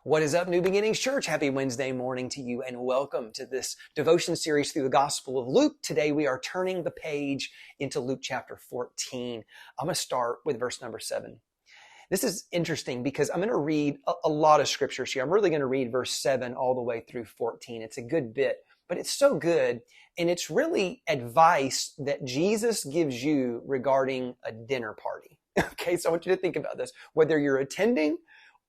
What is up, New Beginnings Church? Happy Wednesday morning to you and welcome to this devotion series through the Gospel of Luke. Today we are turning the page into Luke chapter 14. I'm going to start with verse number 7. This is interesting because I'm going to read a lot of scriptures here. I'm really going to read verse 7 all the way through 14. It's a good bit, but it's so good. And it's really advice that Jesus gives you regarding a dinner party. Okay, so I want you to think about this. Whether you're attending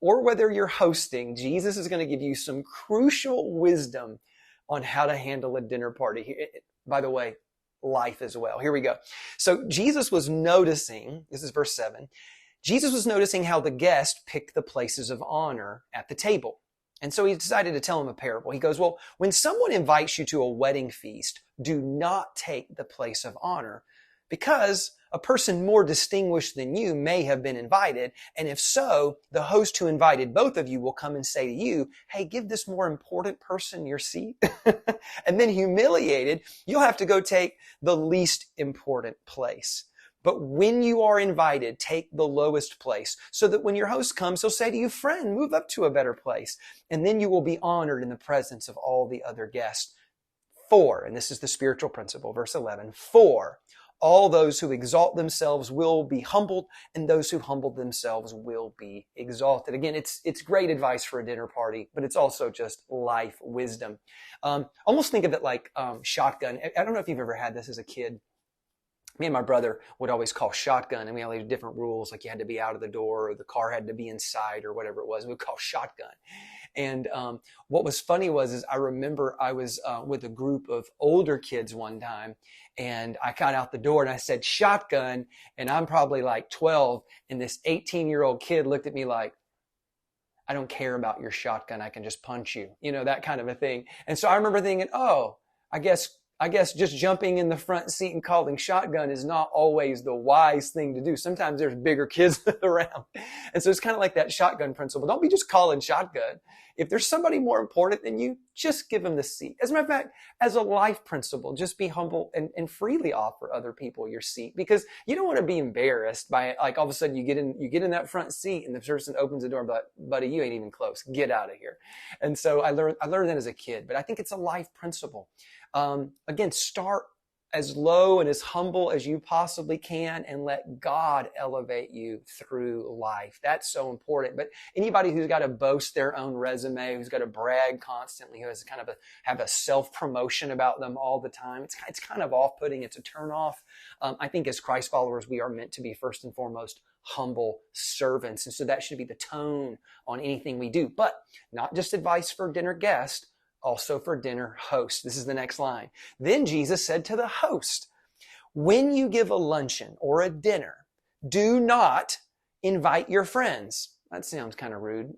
or whether you're hosting, Jesus is going to give you some crucial wisdom on how to handle a dinner party. By the way, life as well. Here we go. So Jesus was noticing, this is verse 7, Jesus was noticing how the guests picked the places of honor at the table. And so he decided to tell him a parable. He goes, well, when someone invites you to a wedding feast, do not take the place of honor, because a person more distinguished than you may have been invited. And if so, the host who invited both of you will come and say to you, hey, give this more important person your seat. And then humiliated, you'll have to go take the least important place. But when you are invited, take the lowest place, so that when your host comes, he'll say to you, friend, move up to a better place. And then you will be honored in the presence of all the other guests. For, and this is the spiritual principle, verse 11, for all those who exalt themselves will be humbled, and those who humble themselves will be exalted. Again, it's great advice for a dinner party, but it's also just life wisdom. Almost think of it like shotgun. I don't know if you've ever had this as a kid. Me and my brother would always call shotgun, and we all had different rules, like you had to be out of the door, or the car had to be inside, or whatever it was. We'd call shotgun. And what was funny is I remember I was with a group of older kids one time, and I got out the door and I said shotgun, and I'm probably like 12, and this 18-year-old kid looked at me like, I don't care about your shotgun, I can just punch you, that kind of a thing. And so I remember thinking, oh, I guess just jumping in the front seat and calling shotgun is not always the wise thing to do. Sometimes there's bigger kids around. And so it's kind of like that shotgun principle. Don't be just calling shotgun. If there's somebody more important than you, just give them the seat. As a matter of fact, as a life principle, just be humble and freely offer other people your seat, because you don't want to be embarrassed by, like, all of a sudden you get in that front seat and the person opens the door and be like, buddy, you ain't even close. Get out of here. And so I learned that as a kid, but I think it's a life principle. Again, start as low and as humble as you possibly can and let God elevate you through life. That's so important. But anybody who's got to boast their own resume, who's got to brag constantly, who has kind of have a self-promotion about them all the time, it's kind of off-putting. It's a turnoff. I think as Christ followers, we are meant to be first and foremost humble servants. And so that should be the tone on anything we do. But not just advice for dinner guests, also for dinner host. This is the next line. Then Jesus said to the host, when you give a luncheon or a dinner, do not invite your friends. That sounds kind of rude,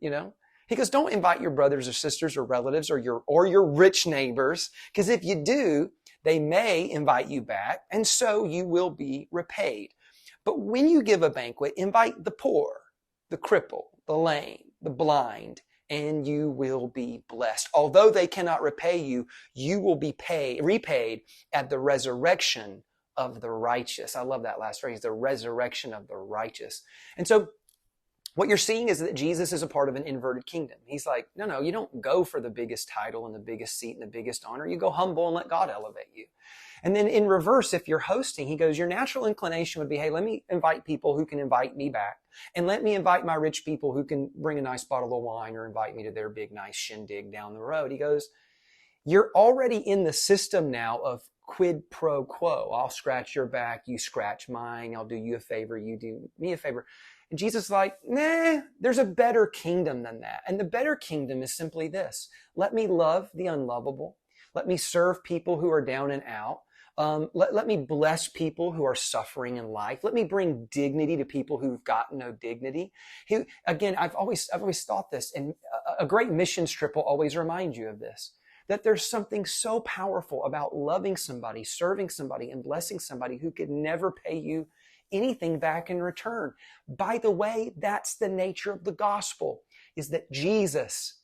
He goes, don't invite your brothers or sisters or relatives or your rich neighbors, because if you do, they may invite you back, and so you will be repaid. But when you give a banquet, invite the poor, the crippled, the lame, the blind, and you will be blessed. Although they cannot repay you, you will be repaid at the resurrection of the righteous. I love that last phrase, the resurrection of the righteous. And so what you're seeing is that Jesus is a part of an inverted kingdom. He's like, no, you don't go for the biggest title and the biggest seat and the biggest honor. You go humble and let God elevate you. And then in reverse, if you're hosting, he goes, your natural inclination would be, hey, let me invite people who can invite me back. And let me invite my rich people who can bring a nice bottle of wine or invite me to their big, nice shindig down the road. He goes, you're already in the system now of quid pro quo. I'll scratch your back, you scratch mine. I'll do you a favor, you do me a favor. And Jesus is like, nah, there's a better kingdom than that. And the better kingdom is simply this. Let me love the unlovable. Let me serve people who are down and out. Let me bless people who are suffering in life. Let me bring dignity to people who've got no dignity. Again, I've always thought this, and a great missions trip will always remind you of this, that there's something so powerful about loving somebody, serving somebody, and blessing somebody who could never pay you anything back in return. By the way, that's the nature of the gospel, is that Jesus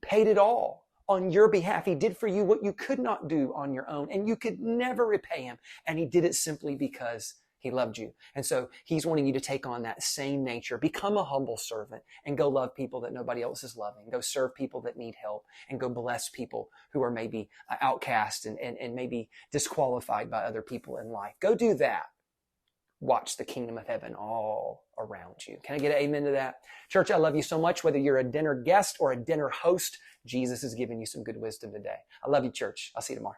paid it all on your behalf. He did for you what you could not do on your own, and you could never repay him. And he did it simply because He loved you. And so he's wanting you to take on that same nature. Become a humble servant and go love people that nobody else is loving. Go serve people that need help and go bless people who are maybe outcast and maybe disqualified by other people in life. Go do that. Watch the kingdom of heaven all around you. Can I get an amen to that? Church, I love you so much. Whether you're a dinner guest or a dinner host, Jesus has given you some good wisdom today. I love you, church. I'll see you tomorrow.